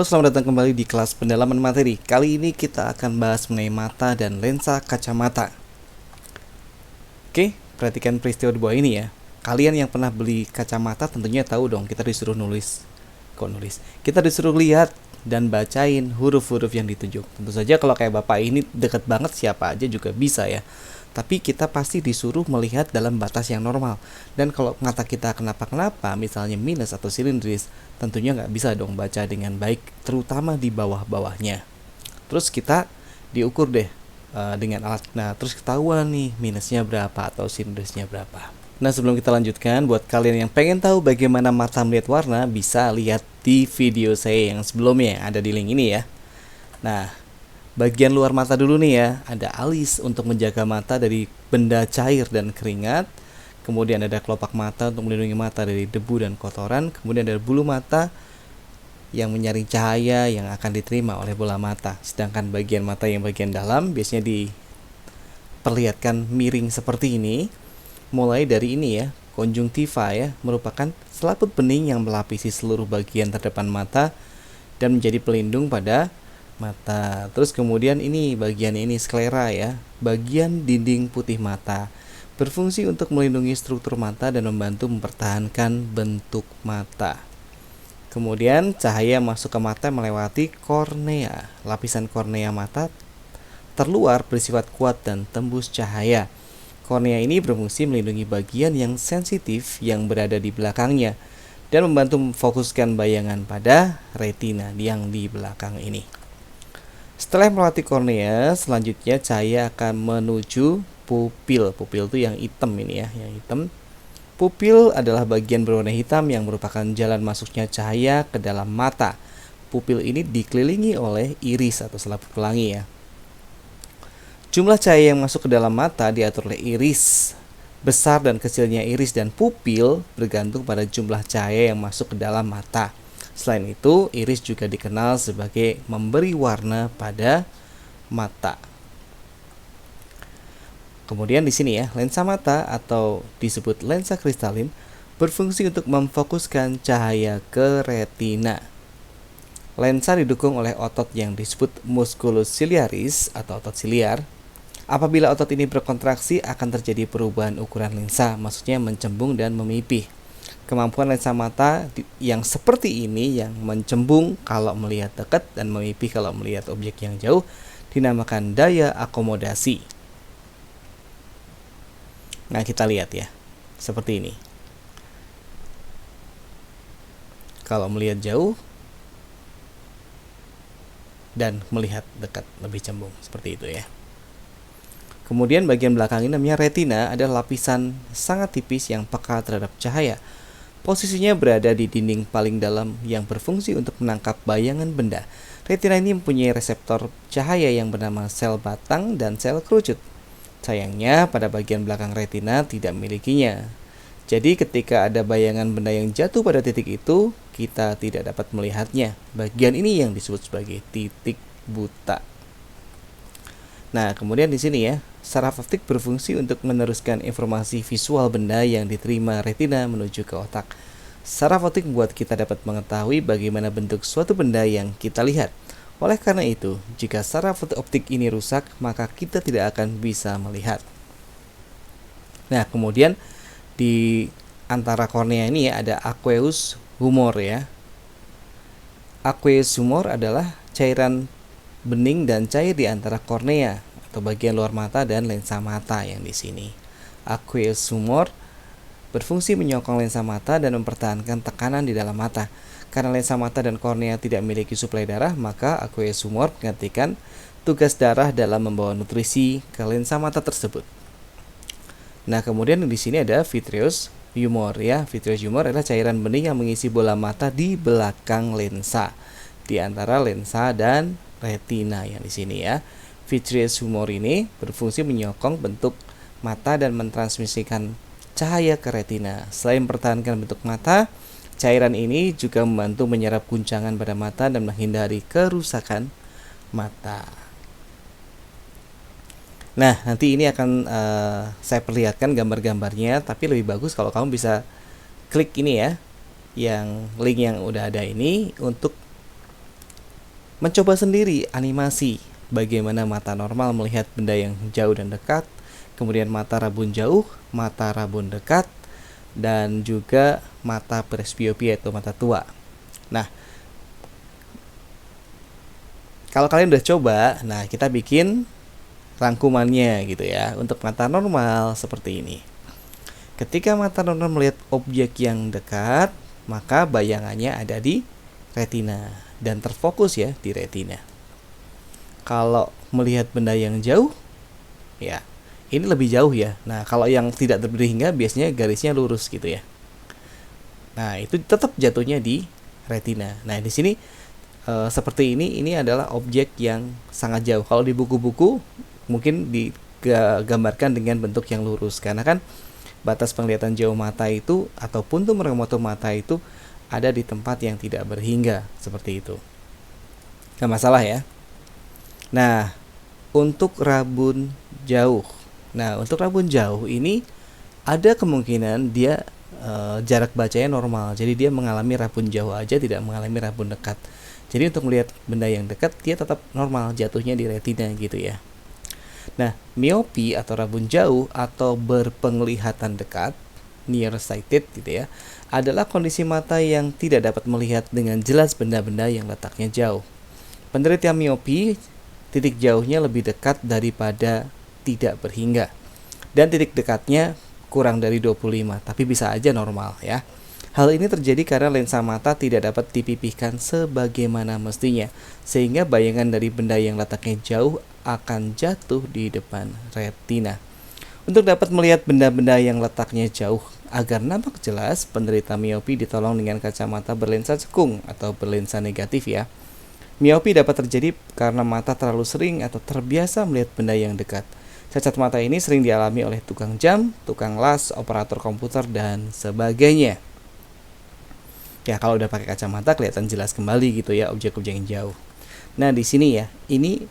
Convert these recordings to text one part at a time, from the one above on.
Halo, selamat datang kembali di kelas pendalaman materi. Kali ini kita akan bahas mengenai mata dan lensa kacamata. Oke, perhatikan peristiwa di bawah ini ya. Kalian yang pernah beli kacamata tentunya tahu dong, kita disuruh nulis. Kita disuruh lihat dan bacain huruf-huruf yang ditunjuk. Tentu saja kalau kayak bapak ini deket banget, siapa aja juga bisa ya. Tapi kita pasti disuruh melihat dalam batas yang normal. Dan kalau mata kita kenapa-kenapa, misalnya minus atau silindris, tentunya nggak bisa dong baca dengan baik, terutama di bawah-bawahnya. Terus kita diukur deh dengan alat. Nah, terus ketahuan nih minusnya berapa atau silindrisnya berapa. Nah, sebelum kita lanjutkan, buat kalian yang pengen tahu bagaimana mata melihat warna, bisa lihat di video saya yang sebelumnya yang ada di link ini ya. Nah, bagian luar mata dulu nih ya, ada alis untuk menjaga mata dari benda cair dan keringat. Kemudian ada kelopak mata untuk melindungi mata dari debu dan kotoran. Kemudian ada bulu mata yang menyaring cahaya yang akan diterima oleh bola mata. Sedangkan bagian mata yang bagian dalam biasanya diperlihatkan miring seperti ini. Mulai dari ini ya, konjungtiva ya, merupakan selaput bening yang melapisi seluruh bagian terdepan mata dan menjadi pelindung pada mata. Terus kemudian ini bagian ini sklera ya, bagian dinding putih mata, berfungsi untuk melindungi struktur mata dan membantu mempertahankan bentuk mata. Kemudian cahaya masuk ke mata melewati kornea. Lapisan kornea mata terluar bersifat kuat dan tembus cahaya. Kornea ini berfungsi melindungi bagian yang sensitif yang berada di belakangnya dan membantu memfokuskan bayangan pada retina yang di belakang ini. Setelah melewati kornea, selanjutnya cahaya akan menuju pupil. Pupil itu yang hitam ini ya, yang hitam. Pupil adalah bagian berwarna hitam yang merupakan jalan masuknya cahaya ke dalam mata. Pupil ini dikelilingi oleh iris atau selaput pelangi ya. Jumlah cahaya yang masuk ke dalam mata diatur oleh iris. Besar dan kecilnya iris dan pupil bergantung pada jumlah cahaya yang masuk ke dalam mata. Selain itu, iris juga dikenal sebagai memberi warna pada mata. Kemudian di sini ya, lensa mata atau disebut lensa kristalin berfungsi untuk memfokuskan cahaya ke retina. Lensa didukung oleh otot yang disebut musculus ciliaris atau otot siliar. Apabila otot ini berkontraksi, akan terjadi perubahan ukuran lensa, maksudnya mencembung dan memipih. Kemampuan lensa mata yang seperti ini, yang mencembung kalau melihat dekat dan memipih kalau melihat objek yang jauh, dinamakan daya akomodasi. Nah, kita lihat ya, seperti ini. Kalau melihat jauh dan melihat dekat lebih cembung, seperti itu ya. Kemudian bagian belakang ini namanya retina, adalah lapisan sangat tipis yang peka terhadap cahaya. Posisinya berada di dinding paling dalam yang berfungsi untuk menangkap bayangan benda. Retina ini mempunyai reseptor cahaya yang bernama sel batang dan sel kerucut. Sayangnya pada bagian belakang retina tidak memilikinya. Jadi ketika ada bayangan benda yang jatuh pada titik itu, kita tidak dapat melihatnya. Bagian ini yang disebut sebagai titik buta. Nah, kemudian di sini ya, saraf optik berfungsi untuk meneruskan informasi visual benda yang diterima retina menuju ke otak. Saraf optik membuat kita dapat mengetahui bagaimana bentuk suatu benda yang kita lihat. Oleh karena itu, jika saraf optik ini rusak, maka kita tidak akan bisa melihat. Nah, kemudian di antara kornea ini ya, ada aqueous humor ya. Aqueous humor adalah cairan bening dan cair di antara kornea atau bagian luar mata dan lensa mata yang di sini. Aqueous humor berfungsi menyokong lensa mata dan mempertahankan tekanan di dalam mata. Karena lensa mata dan kornea tidak memiliki suplai darah, maka aqueous humor menggantikan tugas darah dalam membawa nutrisi ke lensa mata tersebut. Nah, kemudian di sini ada vitreous humor ya. Vitreous humor adalah cairan bening yang mengisi bola mata di belakang lensa, di antara lensa dan retina yang di sini ya. Vitreous humor ini berfungsi menyokong bentuk mata dan mentransmisikan cahaya ke retina. Selain mempertahankan bentuk mata, cairan ini juga membantu menyerap guncangan pada mata dan menghindari kerusakan mata. Nah, nanti ini akan saya perlihatkan gambar-gambarnya, tapi lebih bagus kalau kamu bisa klik ini ya, yang link yang udah ada ini untuk mencoba sendiri animasi bagaimana mata normal melihat benda yang jauh dan dekat, kemudian mata rabun jauh, mata rabun dekat, dan juga mata presbiopia atau mata tua. Nah, kalau kalian udah coba, nah kita bikin rangkumannya gitu ya. Untuk mata normal seperti ini. Ketika mata normal melihat objek yang dekat, maka bayangannya ada di retina dan terfokus ya di retina. Kalau melihat benda yang jauh, ya ini lebih jauh ya. Nah, kalau yang tidak berhingga biasanya garisnya lurus gitu ya. Nah, itu tetap jatuhnya di retina. Nah, di sini seperti ini adalah objek yang sangat jauh. Kalau di buku-buku mungkin digambarkan dengan bentuk yang lurus, karena kan batas penglihatan jauh mata itu atau puntum remotum mata itu ada di tempat yang tidak berhingga, seperti itu. Nggak masalah ya. Nah, untuk rabun jauh. Nah, untuk rabun jauh ini ada kemungkinan dia jarak bacanya normal. Jadi dia mengalami rabun jauh aja, tidak mengalami rabun dekat. Jadi untuk melihat benda yang dekat dia tetap normal, jatuhnya di retina gitu ya. Nah, miopi atau rabun jauh atau berpenglihatan dekat, nearsighted gitu ya, adalah kondisi mata yang tidak dapat melihat dengan jelas benda-benda yang letaknya jauh. Penderita miopi, titik jauhnya lebih dekat daripada tidak berhingga. Dan titik dekatnya kurang dari 25, tapi bisa aja normal ya. Hal ini terjadi karena lensa mata tidak dapat dipipihkan sebagaimana mestinya, sehingga bayangan dari benda yang letaknya jauh akan jatuh di depan retina. Untuk dapat melihat benda-benda yang letaknya jauh agar nampak jelas, penderita miopi ditolong dengan kacamata berlensa cekung atau berlensa negatif ya. Miopi dapat terjadi karena mata terlalu sering atau terbiasa melihat benda yang dekat. Cacat mata ini sering dialami oleh tukang jam, tukang las, operator komputer, dan sebagainya. Ya, kalau udah pakai kacamata kelihatan jelas kembali gitu ya objek-objek yang jauh. Nah, di sini ya, ini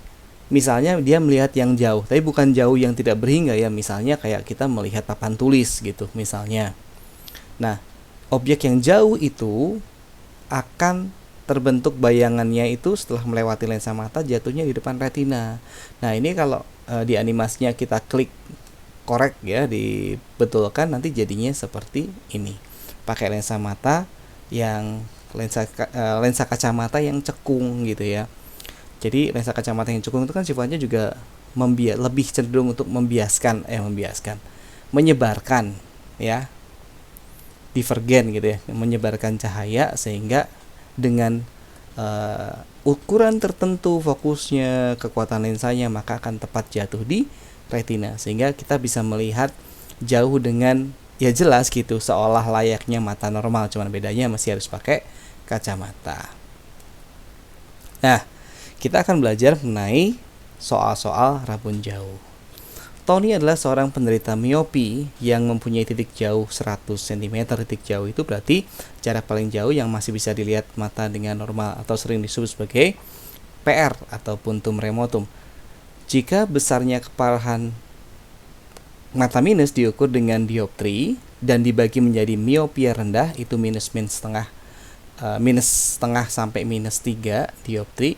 misalnya dia melihat yang jauh, tapi bukan jauh yang tidak berhingga ya. Misalnya kayak kita melihat papan tulis gitu misalnya. Nah, objek yang jauh itu akan terbentuk bayangannya itu setelah melewati lensa mata jatuhnya di depan retina. Nah, ini kalau di animasinya kita klik korek ya, dibetulkan, nanti jadinya seperti ini. Pakai lensa mata yang lensa kacamata yang cekung gitu ya. Jadi lensa kacamata yang cekung itu kan sifatnya juga lebih cenderung untuk menyebarkan ya, divergen gitu ya, menyebarkan cahaya, sehingga dengan ukuran tertentu fokusnya, kekuatan lensanya, maka akan tepat jatuh di retina, sehingga kita bisa melihat jauh dengan ya jelas gitu, seolah layaknya mata normal, cuman bedanya masih harus pakai kacamata. Nah, kita akan belajar mengenai soal-soal rabun jauh. Tony adalah seorang penderita miopi yang mempunyai titik jauh 100 cm. Titik jauh itu berarti jarak paling jauh yang masih bisa dilihat mata dengan normal, atau sering disebut sebagai PR atau puntum remotum. Jika besarnya keparahan mata minus diukur dengan dioptri dan dibagi menjadi miopia rendah, itu minus setengah sampai minus 3 dioptri,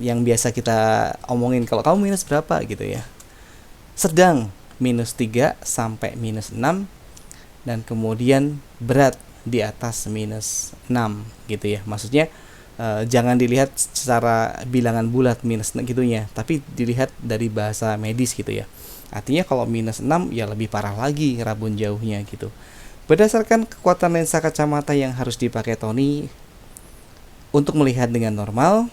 yang biasa kita omongin kalau kamu minus berapa gitu ya. Sedang minus 3 sampai minus 6, dan kemudian berat di atas minus 6 gitu ya. Maksudnya jangan dilihat secara bilangan bulat minus gitunya, tapi dilihat dari bahasa medis gitu ya. Artinya kalau minus 6 ya lebih parah lagi rabun jauhnya gitu. Berdasarkan kekuatan lensa kacamata yang harus dipakai Tony untuk melihat dengan normal,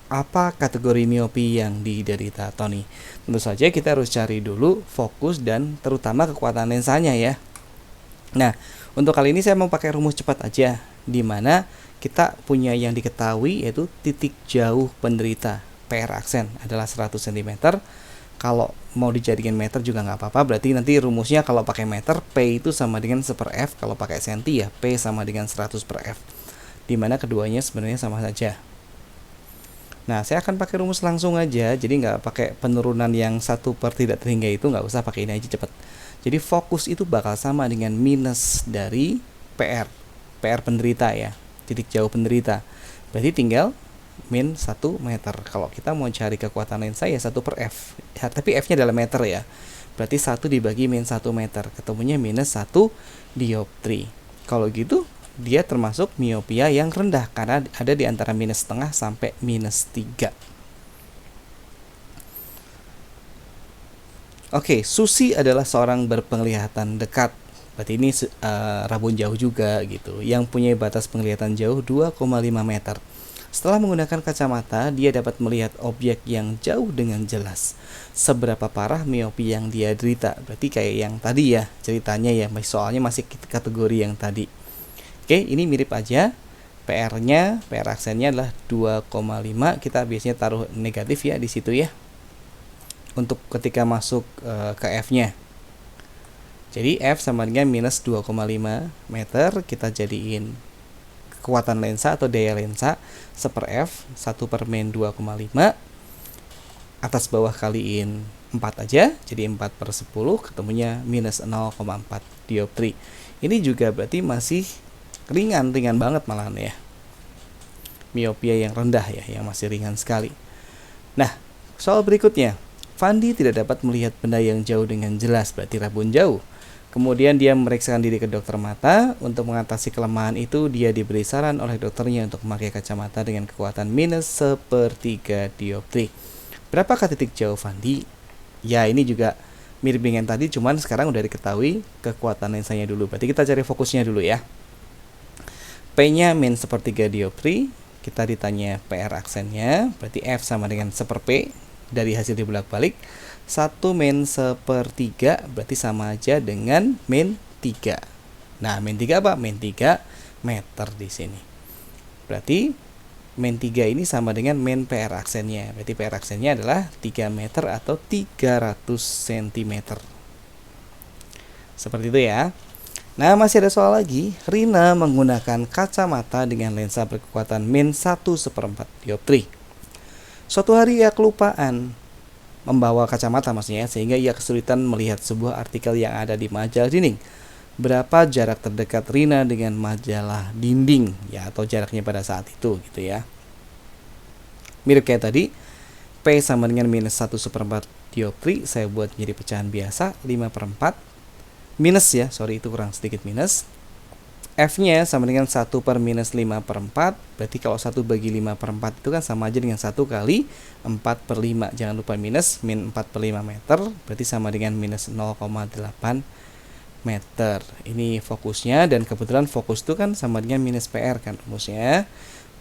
apa kategori miopi yang diderita Tony? Tentu saja kita harus cari dulu fokus dan terutama kekuatan lensanya ya. Nah, untuk kali ini saya mau pakai rumus cepat aja, di mana kita punya yang diketahui yaitu titik jauh penderita PR aksen adalah 100 cm. Kalau mau dijadikan meter juga nggak apa-apa, berarti nanti rumusnya kalau pakai meter P itu sama dengan 1/F, kalau pakai senti ya P sama dengan 100/F, di mana keduanya sebenarnya sama saja. Nah, saya akan pakai rumus langsung aja, jadi nggak pakai penurunan yang 1 per tidak terhingga itu, nggak usah pakai ini aja cepet. Jadi fokus itu bakal sama dengan minus dari PR penderita ya, titik jauh penderita. Berarti tinggal min 1 meter. Kalau kita mau cari kekuatan lensa ya 1 per F ya, tapi F nya dalam meter ya, berarti 1 dibagi min 1 meter, ketemunya minus 1 dioptri. Kalau gitu dia termasuk miopia yang rendah karena ada di antara minus setengah sampai minus 3. Oke, Susi adalah seorang berpenglihatan dekat. Berarti ini rabun jauh juga gitu, yang punya batas penglihatan jauh 2,5 meter. Setelah menggunakan kacamata, dia dapat melihat objek yang jauh dengan jelas. Seberapa parah miopi yang dia derita? Berarti kayak yang tadi ya ceritanya ya, soalnya masih kategori yang tadi. Oke, ini mirip aja. PR aksennya adalah 2,5. Kita biasanya taruh negatif ya di situ ya, untuk ketika masuk ke F-nya. Jadi F sama dengan minus 2,5 meter, kita jadiin kekuatan lensa atau daya lensa 1 per F, 1 per min 2,5, atas bawah kaliin 4 aja, jadi 4 per 10, ketemunya minus 0,4 dioptri. Ini juga berarti masih ringan banget malahan ya, miopia yang rendah ya, yang masih ringan sekali. Nah, soal berikutnya, Fandi tidak dapat melihat benda yang jauh dengan jelas, berarti rabun jauh. Kemudian dia memeriksakan diri ke dokter mata. Untuk mengatasi kelemahan itu, dia diberi saran oleh dokternya untuk memakai kacamata dengan kekuatan minus 1/3 dioptri. Berapakah titik jauh Fandi? Ya, ini juga mirip dengan tadi, cuman sekarang udah diketahui kekuatan lensanya dulu. Berarti kita cari fokusnya dulu ya. P-nya min 1/3 dioptri. Kita ditanya PR aksennya, berarti F sama dengan 1 per P. Dari hasil dibolak-balik, 1 min 1/3 berarti sama aja dengan min 3. Nah, min 3 apa? Min 3 meter di sini. Berarti min 3 ini sama dengan min PR aksennya. Berarti PR aksennya adalah 3 meter atau 300 cm. Seperti itu ya. Nah, masih ada soal lagi. Rina menggunakan kacamata dengan lensa berkekuatan min 1/4 dioptri. Suatu hari ia kelupaan membawa kacamata maksudnya, sehingga ia kesulitan melihat sebuah artikel yang ada di majalah dinding. Berapa jarak terdekat Rina dengan majalah dinding ya, atau jaraknya pada saat itu gitu ya. Mirip kayak tadi, P sama dengan minus 1/4 dioptri, saya buat menjadi pecahan biasa 5/4. Minus ya, sorry itu kurang sedikit minus. F-nya sama dengan 1 per minus 5/4. Berarti kalau 1 bagi 5/4 itu kan sama aja dengan 1 kali 4/5. Jangan lupa minus, min 4/5 meter. Berarti sama dengan minus 0,8 meter. Ini fokusnya, dan kebetulan fokus itu kan sama dengan minus PR kan rumusnya.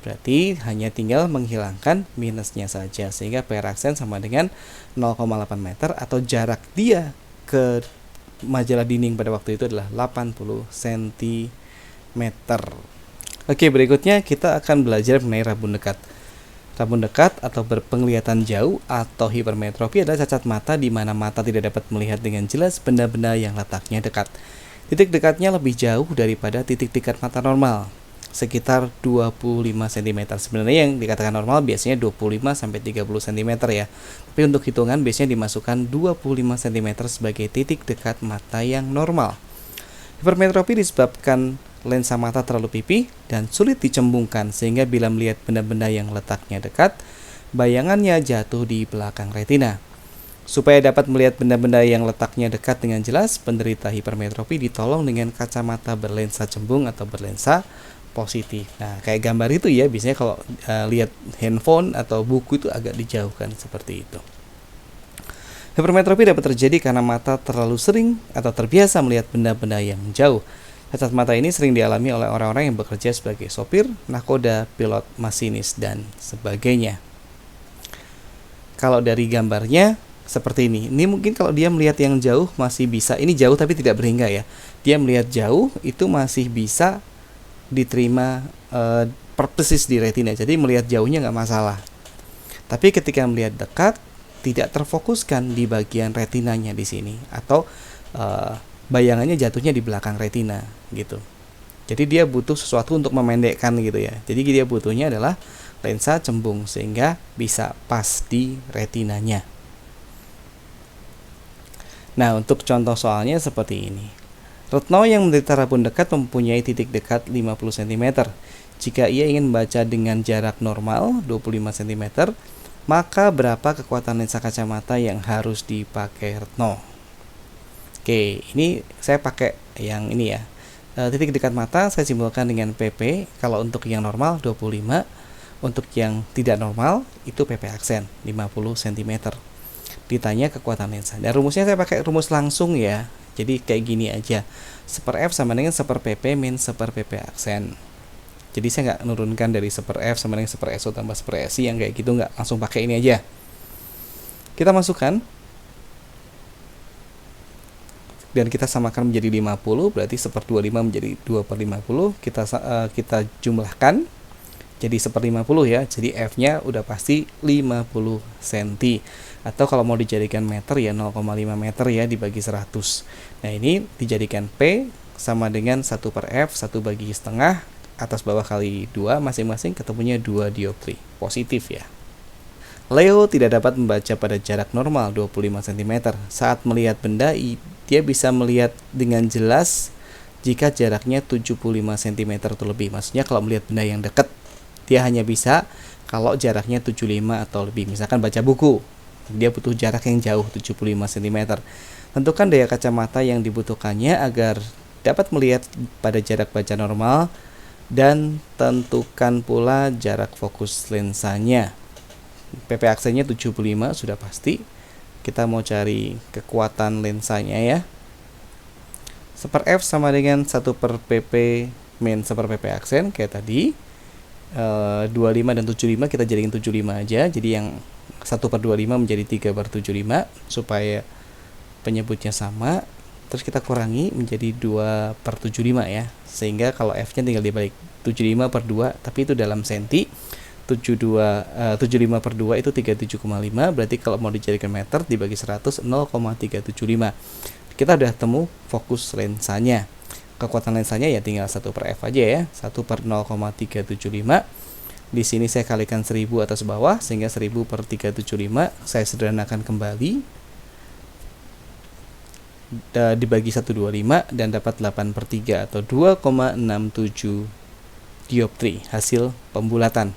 Berarti hanya tinggal menghilangkan minusnya saja. Sehingga PR aksen sama dengan 0,8 meter, atau jarak dia ke majalah dinding pada waktu itu adalah 80 cm. Oke, berikutnya kita akan belajar mengenai rabun dekat. Rabun dekat atau berpenglihatan jauh atau hipermetropi adalah cacat mata di mana mata tidak dapat melihat dengan jelas benda-benda yang letaknya dekat. Titik dekatnya lebih jauh daripada titik dekat mata normal, sekitar 25 cm. Sebenarnya yang dikatakan normal biasanya 25 sampai 30 cm ya. Tapi untuk hitungan biasanya dimasukkan 25 cm sebagai titik dekat mata yang normal. Hipermetropi disebabkan lensa mata terlalu pipih dan sulit dicembungkan, sehingga bila melihat benda-benda yang letaknya dekat, bayangannya jatuh di belakang retina. Supaya dapat melihat benda-benda yang letaknya dekat dengan jelas, penderita hipermetropi ditolong dengan kacamata berlensa cembung atau berlensa positif. Nah, kayak gambar itu ya, biasanya kalau lihat handphone atau buku itu agak dijauhkan seperti itu. Hipermetropi dapat terjadi karena mata terlalu sering atau terbiasa melihat benda-benda yang jauh. Cacat mata ini sering dialami oleh orang-orang yang bekerja sebagai sopir, nakoda, pilot, masinis, dan sebagainya. Kalau dari gambarnya seperti ini mungkin kalau dia melihat yang jauh masih bisa, ini jauh tapi tidak berhingga ya. Dia melihat jauh itu masih bisa diterima persis di retina, jadi melihat jauhnya nggak masalah. Tapi ketika melihat dekat, tidak terfokuskan di bagian retinanya di sini, atau bayangannya jatuhnya di belakang retina gitu. Jadi dia butuh sesuatu untuk memendekkan gitu ya. Jadi dia butuhnya adalah lensa cembung sehingga bisa pas di retinanya. Nah, untuk contoh soalnya seperti ini. Retno yang menderita rabun dekat mempunyai titik dekat 50 cm. Jika ia ingin membaca dengan jarak normal 25 cm, maka berapa kekuatan lensa kacamata yang harus dipakai Retno? Oke, ini saya pakai yang ini ya. Titik dekat mata saya simbolkan dengan PP. Kalau untuk yang normal 25, untuk yang tidak normal itu PP aksen 50 cm. Ditanya kekuatan lensa. Dan rumusnya saya pakai rumus langsung ya. Jadi kayak gini aja. 1/F sama dengan 1/PP min 1/PP aksen. Jadi saya nggak nurunkan dari 1/F sama dengan 1/SO tambah 1/SI yang kayak gitu, nggak, langsung pakai ini aja. Kita masukkan dan kita samakan menjadi 50, berarti 1/25 menjadi 2/50. Kita jumlahkan jadi 1/50 ya. Jadi F-nya udah pasti 50 cm. Atau kalau mau dijadikan meter ya 0,5 meter ya dibagi 100. Nah, ini dijadikan P sama dengan 1/F 1 bagi setengah atas bawah kali 2, masing-masing ketemunya 2 dioptri. Positif ya. Leo tidak dapat membaca pada jarak normal 25 cm. Saat melihat benda, dia bisa melihat dengan jelas jika jaraknya 75 cm atau lebih. Maksudnya kalau melihat benda yang dekat, dia hanya bisa kalau jaraknya 75 atau lebih. Misalkan baca buku, dia butuh jarak yang jauh 75 cm. Tentukan daya kacamata yang dibutuhkannya agar dapat melihat pada jarak baca normal, dan tentukan pula jarak fokus lensanya. PP aksennya 75 sudah pasti. Kita mau cari kekuatan lensanya ya. 1/F sama dengan 1/PP min 1/PP aksen kayak tadi. 25 dan 75 kita jadikan 75 aja. Jadi yang 1/25 menjadi 3/75 supaya penyebutnya sama. Terus kita kurangi menjadi 2/75 ya. Sehingga kalau F-nya tinggal dibalik 75/2, tapi itu dalam senti. 75/2 itu 37,5. Berarti kalau mau dijadikan meter dibagi 100 0,375. Kita udah temu fokus lensanya. Kekuatan lensanya ya tinggal 1/F aja ya. 1/0,375. Di sini saya kalikan 1000 atas bawah sehingga 1000/375. Saya sederhanakan kembali. Dibagi 125 dan dapat 8/3 atau 2,67 dioptri hasil pembulatan.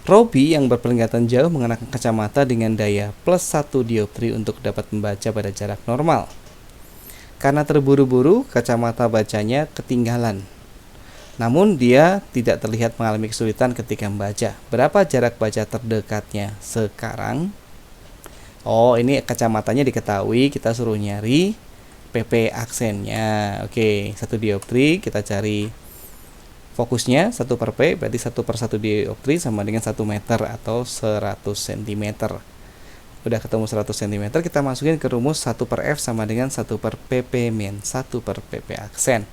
Robi yang berpenglihatan jauh mengenakan kacamata dengan daya plus 1 dioptri untuk dapat membaca pada jarak normal. Karena terburu-buru, kacamata bacanya ketinggalan. Namun dia tidak terlihat mengalami kesulitan ketika membaca. Berapa jarak baca terdekatnya sekarang? Oh, ini kacamatanya diketahui, kita suruh nyari PP aksennya. Oke, 1 dioptri, kita cari fokusnya 1/P, berarti 1/1 dioptri sama dengan 1 meter atau 100 cm. Udah ketemu 100 cm, kita masukin ke rumus 1/F sama dengan 1/PP min 1/PP aksen.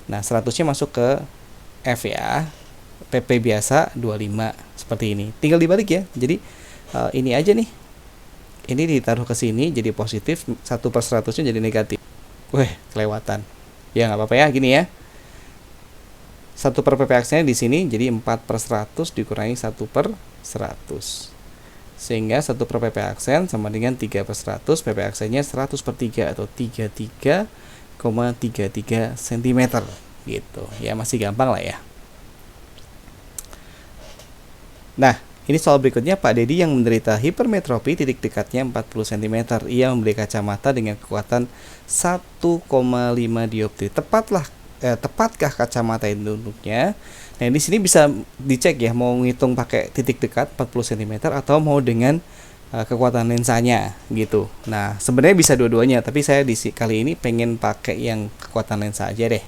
Nah, 100-nya masuk ke F ya. PP biasa 25 seperti ini. Tinggal dibalik ya. Jadi ini aja nih. Ini ditaruh ke sini jadi positif, 1/100-nya jadi negatif. Weh, kelewatan. Ya nggak apa-apa ya, gini ya. 1/PP aksennya di sini jadi 4/100 dikurangi 1/100. Sehingga 1/PP aksen sama dengan 3/100, PP aksennya 100/3 atau 33,33 cm gitu. Ya masih gampang lah ya. Nah, ini soal berikutnya. Pak Dedi yang menderita hipermetropi, titik dekatnya 40 cm. Ia membeli kacamata dengan kekuatan 1,5 dioptri. Tepatkah kacamata itu untuknya? Nah, di sini bisa dicek ya, mau ngitung pakai titik dekat 40 cm atau mau dengan kekuatan lensanya gitu. Nah, sebenarnya bisa dua-duanya, tapi saya kali ini pengen pakai yang kekuatan lensa aja deh.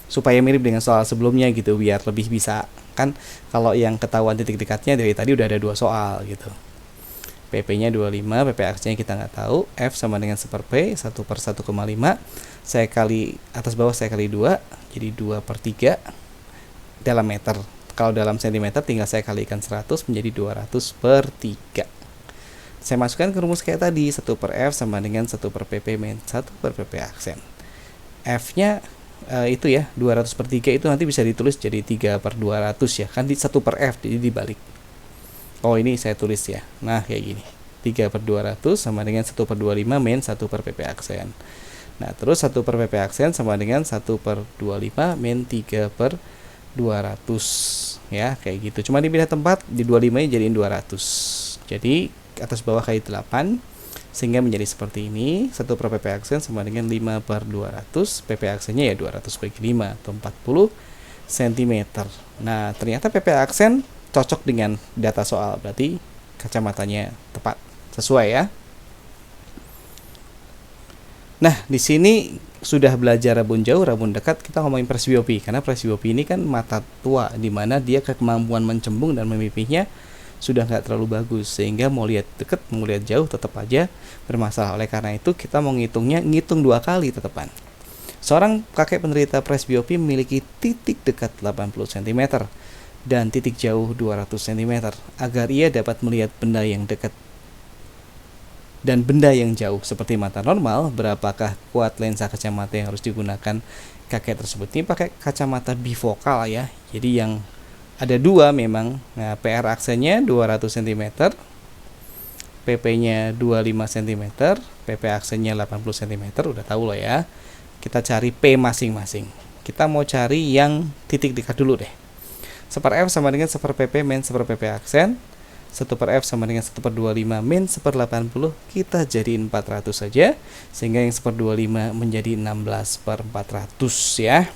Supaya mirip dengan soal sebelumnya gitu, biar lebih bisa. Kan kalau yang ketahuan titik dekatnya dari tadi udah ada 2 soal gitu. PP-nya 25, PP aksennya kita nggak tahu. F sama dengan 1/P, 1/1,5. Saya kali atas bawah, saya kali 2, jadi 2/3 dalam meter. Kalau dalam sentimeter tinggal saya kalikan 100 menjadi 200/3. Saya masukkan ke rumus kayak tadi, 1/F sama dengan 1/PP min 1/PP aksen. F-nya itu ya 200/3 itu nanti bisa ditulis jadi 3/200 ya, kan di 1/F jadi dibalik. Oh, ini saya tulis ya. Nah, kayak gini. 3/200 sama dengan 1/25 min 1/PP aksen. Nah, terus 1 per PP aksen sama dengan 1 per 25 min 3 per 200 ya, kayak gitu. Cuma dipindah tempat, di 25 nya jadiin 200. Jadi atas bawah kali 8 sehingga menjadi seperti ini. 1 per PP aksen sama dengan 5 per 200. PP aksennya ya 200 bagi 5 atau 40 cm. Nah, ternyata PP aksen cocok dengan data soal, berarti kacamatanya tepat, sesuai ya. Nah, di sini sudah belajar rabun jauh, rabun dekat, kita ngomongin presbiopi. Karena presbiopi ini kan mata tua, di mana dia kemampuan mencembung dan memipihnya sudah nggak terlalu bagus. Sehingga mau lihat dekat, mau lihat jauh, tetap aja bermasalah. Oleh karena itu, kita mau ngitung 2 kali tetepan. Seorang kakek penderita presbiopi memiliki titik dekat 80 cm dan titik jauh 200 cm agar ia dapat melihat benda yang dekat dan benda yang jauh seperti mata normal. Berapakah kuat lensa kacamata yang harus digunakan kakek tersebut? Ini pakai kacamata bifokal ya, jadi yang ada 2 memang. Nah, PR aksennya 200 cm, PP nya 25 cm, PP aksennya 80 cm, udah tahu lah ya. Kita cari P masing-masing. Kita mau cari yang titik dekat dulu deh. 1 per F sama dengan 1 per PP min 1 per PP aksen. 1 per F sama dengan 1 per 25 min 1 per 80, kita jadiin 400 saja, sehingga yang 1 per 25 menjadi 16 per 400 ya,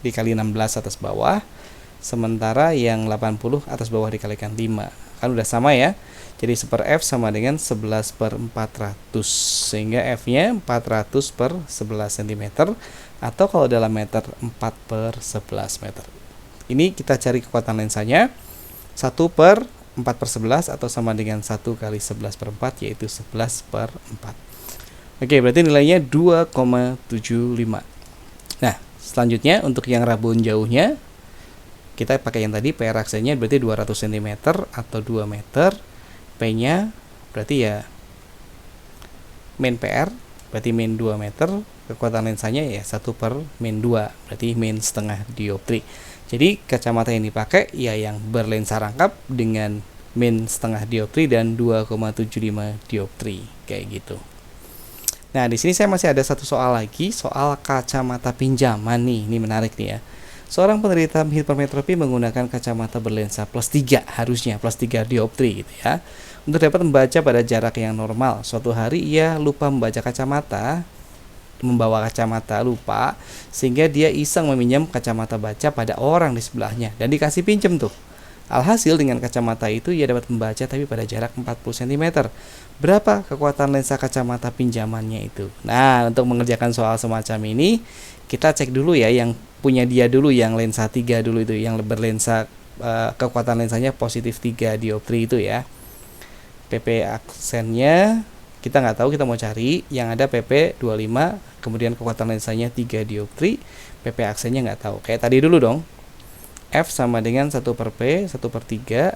dikali 16 atas bawah, sementara yang 80 atas bawah dikalikan 5, kan udah sama ya. Jadi 1 per F sama dengan 11 per 400, sehingga F nya 400 per 11 cm, atau kalau dalam meter 4 per 11 meter. Ini kita cari kekuatan lensanya, 1 per 4 per 11 atau sama dengan 1 kali 11 per 4, yaitu 11 per 4. Oke, berarti nilainya 2,75. Nah, selanjutnya untuk yang rabun jauhnya, kita pakai yang tadi, PR aksennya berarti 200 cm atau 2 meter. P nya berarti ya min PR, berarti min 2 meter. Kekuatan lensanya ya 1 per min 2, berarti min setengah dioptri. Jadi kacamata yang dipakai ya yang berlensa rangkap dengan min setengah dioptri dan 2,75 dioptri, kayak gitu. Nah, di sini saya masih ada satu soal lagi, soal kacamata pinjaman nih. Ini menarik nih ya. Seorang penderita hipermetropi menggunakan kacamata berlensa +3, harusnya +3 dioptri gitu ya, untuk dapat membaca pada jarak yang normal. Suatu hari ia lupa membawa kacamata lupa, sehingga dia iseng meminjam kacamata baca pada orang di sebelahnya dan dikasih pinjem tuh. Alhasil dengan kacamata itu ia dapat membaca tapi pada jarak 40 cm. Berapa kekuatan lensa kacamata pinjamannya itu? Nah, untuk mengerjakan soal semacam ini, kita cek dulu ya yang punya dia dulu, yang lensa 3 dulu itu, yang berlensa kekuatan lensanya positif 3 dioptri itu ya. PP aksennya kita nggak tahu, kita mau cari yang ada PP 25, kemudian kekuatan lensanya 3 dioptri, PP aksennya nggak tahu. Kayak tadi dulu dong. F sama dengan 1 per P, 1 per 3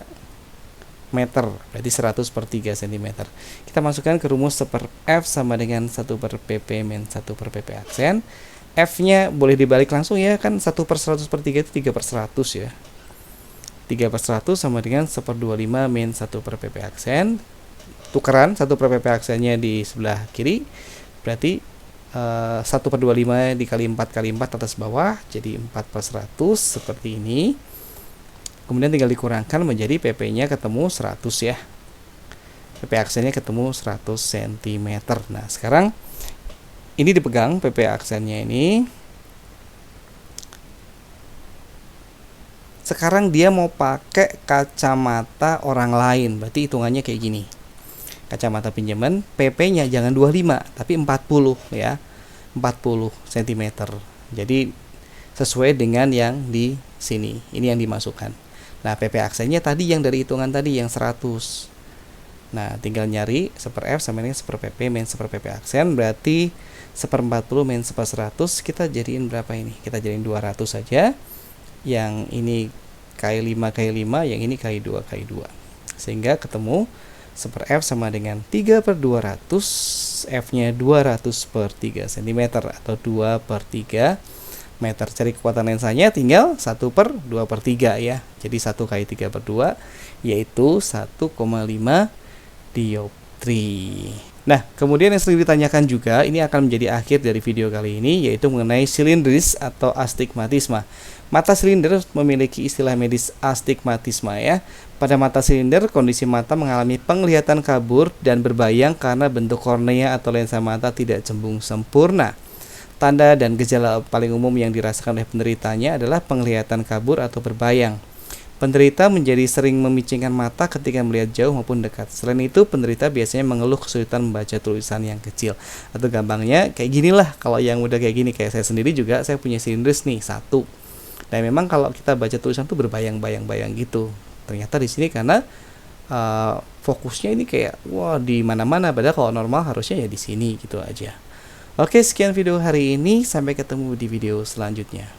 meter, berarti 100 per 3 cm. Kita masukkan ke rumus 1 per F sama dengan 1 per PP min 1 per PP aksen. F nya boleh dibalik langsung ya, kan 1 per 100 per 3 itu 3 per 100 ya. 3 per 100 sama dengan 1 per 25 min 1 per PP aksen. Tukeran 1 per PP aksennya di sebelah kiri, berarti 1 per 25 dikali 4 kali 4 atas bawah, jadi 4 per 100 seperti ini. Kemudian tinggal dikurangkan menjadi PP nya ketemu 100 ya, PP aksennya ketemu 100 cm. Nah, sekarang ini dipegang PP aksennya ini. Sekarang dia mau pakai kacamata orang lain, berarti hitungannya kayak gini. Kacamata pinjaman, PP-nya jangan 25 tapi 40 ya, 40 cm. Jadi sesuai dengan yang di sini, ini yang dimasukkan. Nah, PP aksennya tadi yang dari hitungan tadi yang 100. Nah, tinggal nyari 1 per F sama dengan 1 per PP min 1 per PP aksen, berarti 1 per 40 min 1 per 100, kita jadiin berapa ini? Kita jadiin 200 saja. Yang ini kali 5 kali 5, yang ini kali 2 kali 2. Sehingga ketemu 1 per F sama dengan 3 per 200, F-nya 200 per 3 cm atau 2 per 3 meter. Cari kekuatan lensanya tinggal 1 per 2 per 3 ya. Jadi 1 kali 3 per 2 yaitu 1,5 dioptri. Nah, kemudian yang sering ditanyakan juga, ini akan menjadi akhir dari video kali ini, yaitu mengenai silindris atau astigmatisme. Mata silinder memiliki istilah medis astigmatisme ya. Pada mata silinder, kondisi mata mengalami penglihatan kabur dan berbayang karena bentuk kornea atau lensa mata tidak cembung sempurna. Tanda dan gejala paling umum yang dirasakan oleh penderitanya adalah penglihatan kabur atau berbayang. Penderita menjadi sering memicingkan mata ketika melihat jauh maupun dekat. Selain itu, penderita biasanya mengeluh kesulitan membaca tulisan yang kecil. Atau gampangnya kayak ginilah, kalau yang udah kayak gini, kayak saya sendiri juga, saya punya silindris nih, satu. Dan memang kalau kita baca tulisan tuh berbayang-bayang-bayang gitu. Ternyata di sini karena fokusnya ini kayak wah di mana-mana, padahal kalau normal harusnya ya di sini gitu aja. Oke, sekian video hari ini, sampai ketemu di video selanjutnya.